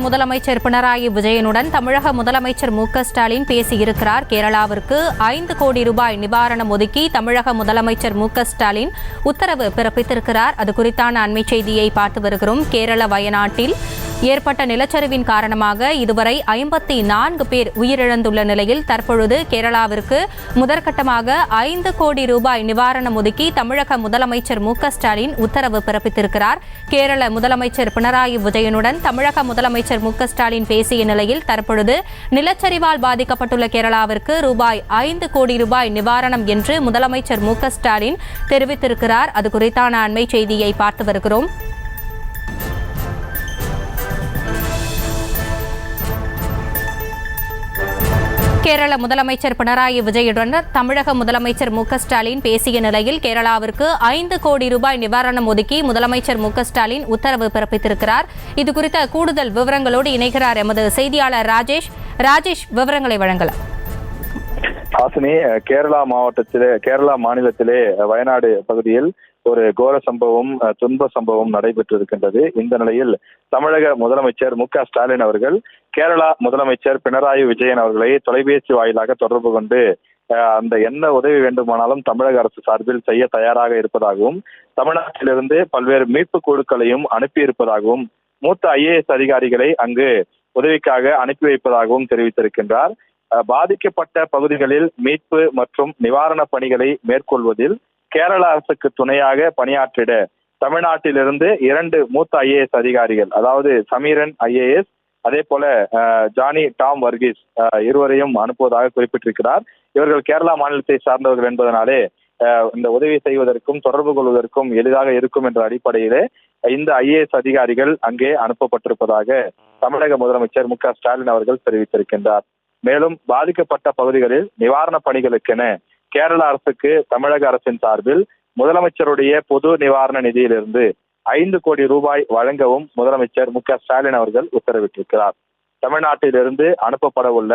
முதலமைச்சர் பினராயி விஜயனுடன் தமிழக முதலமைச்சர் மு.க.ஸ்டாலின் பேசியிருக்கிறார். கேரளாவிற்கு 5 கோடி ரூபாய் நிவாரணம் ஒதுக்கி தமிழக முதலமைச்சர் மு.க.ஸ்டாலின் உத்தரவு பிறப்பித்திருக்கிறார். அது குறித்தான அண்மை செய்தியை பார்த்து வருகிறோம். கேரள வயநாட்டில் ஏற்பட்ட நிலச்சரிவின் காரணமாக இதுவரை 54 பேர் உயிரிழந்துள்ள நிலையில் தற்பொழுது கேரளாவிற்கு முதற்கட்டமாக 5 கோடி ரூபாய் நிவாரணம் ஒதுக்கி தமிழக முதலமைச்சர் மு.க.ஸ்டாலின் உத்தரவு பிறப்பித்திருக்கிறார். கேரள முதலமைச்சர் பினராயி விஜயனுடன் தமிழக முதலமைச்சர் மு.க.ஸ்டாலின் பேசிய நிலையில் தற்பொழுது நிலச்சரிவால் பாதிக்கப்பட்டுள்ள கேரளாவிற்கு ரூபாய் 5 கோடி ரூபாய் நிவாரணம் என்று முதலமைச்சர் மு.க.ஸ்டாலின் தெரிவித்திருக்கிறார். அது குறித்தான அண்மை செய்தியை பார்த்து வருகிறோம். கேரள முதலமைச்சர் பினராயி விஜயனுடன் தமிழக முதலமைச்சர் மு.க.ஸ்டாலின் பேசிய நிலையில் கேரளாவிற்கு 5 கோடி ரூபாய் நிவாரணம் ஒதுக்கி முதலமைச்சர் மு.க.ஸ்டாலின் உத்தரவு பிறப்பித்திருக்கிறார். இது குறித்த கூடுதல் விவரங்களோடு இணைகிறார் எமது செய்தியாளர் ராஜேஷ். விவரங்களை வழங்கலாம். ஹாசினி, கேரளா மாநிலத்திலே வயநாடு பகுதியில் ஒரு கோர சம்பவம், துன்ப சம்பவம் நடைபெற்றிருக்கின்றது. இந்த நிலையில் தமிழக முதலமைச்சர் மு.க.ஸ்டாலின் அவர்கள் கேரளா முதலமைச்சர் பினராயி விஜயன் அவர்களை தொலைபேசி வாயிலாக தொடர்பு கொண்டு அந்த என்ன உதவி வேண்டுமானாலும் தமிழக அரசு சார்பில் செய்ய தயாராக இருப்பதாகவும், தமிழ்நாட்டிலிருந்து பல்வேறு மீட்பு குழுக்களையும் அனுப்பியிருப்பதாகவும், மூத்த IAS அதிகாரிகளை அங்கு உதவிக்காக அனுப்பி வைப்பதாகவும் தெரிவித்திருக்கின்றார். பாதிக்கப்பட்ட பகுதிகளில் மீட்பு மற்றும் நிவாரண பணிகளை மேற்கொள்வதில் கேரள அரசுக்கு துணையாக பணியாற்றிட தமிழ்நாட்டிலிருந்து 2 மூத்த IAS அதிகாரிகள், அதாவது சமீரன் IAS, அதே போல ஜானி டாம் வர்கீஸ் இருவரையும் அனுப்புவதாக குறிப்பிட்டிருக்கிறார். இவர்கள் கேரளா மாநிலத்தை சார்ந்தவர்கள் என்பதனாலே இந்த உதவி செய்வதற்கும் தொடர்பு கொள்வதற்கும் எளிதாக இருக்கும் என்ற அடிப்படையிலே இந்த IAS அதிகாரிகள் அங்கே அனுப்பப்பட்டிருப்பதாக தமிழக முதலமைச்சர் மு.க.ஸ்டாலின் அவர்கள் தெரிவித்திருக்கின்றார். மேலும் பாதிக்கப்பட்ட பகுதிகளில் நிவாரண பணிகளுக்கென கேரள அரசுக்கு தமிழக அரசின் சார்பில் முதலமைச்சருடைய பொது நிவாரண நிதியிலிருந்து 5 கோடி ரூபாய் வழங்கவும் முதலமைச்சர் மு.க.ஸ்டாலின் அவர்கள் உத்தரவிட்டிருக்கிறார். தமிழ்நாட்டிலிருந்து அனுப்பப்பட உள்ள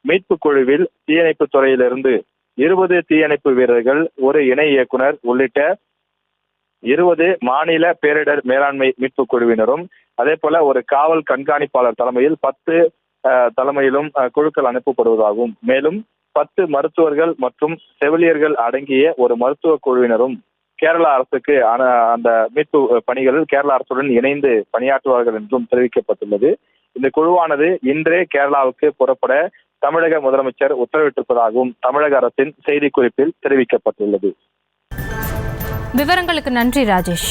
மீட்பு குழுவில் தீயணைப்பு துறையிலிருந்து 20 தீயணைப்பு வீரர்கள், ஒரு இணை இயக்குனர் உள்ளிட்ட 20 மாநில பேரிடர் மேலாண்மை மீட்பு குழுவினரும், அதே போல ஒரு காவல் கண்காணிப்பாளர் தலைமையில் 10 தலைமையிலும் குழுக்கள் அனுப்பப்படுவதாகவும், மேலும் 10 மருத்துவர்கள் மற்றும் செவிலியர்கள் அடங்கிய ஒரு மருத்துவ குழுவினரும் கேரளா அரசுக்கு அந்த மீட்பு பணிகளில் கேரளா அரசுடன் இணைந்து பணியாற்றுவார்கள் என்றும் தெரிவிக்கப்பட்டுள்ளது. இந்த குழுவானது இன்றே கேரளாவுக்கு புறப்பட தமிழக முதலமைச்சர் உத்தரவிட்டிருப்பதாகவும் தமிழக அரசின் செய்திக்குறிப்பில் தெரிவிக்கப்பட்டுள்ளது. விவரங்களுக்கு நன்றி ராஜேஷ்.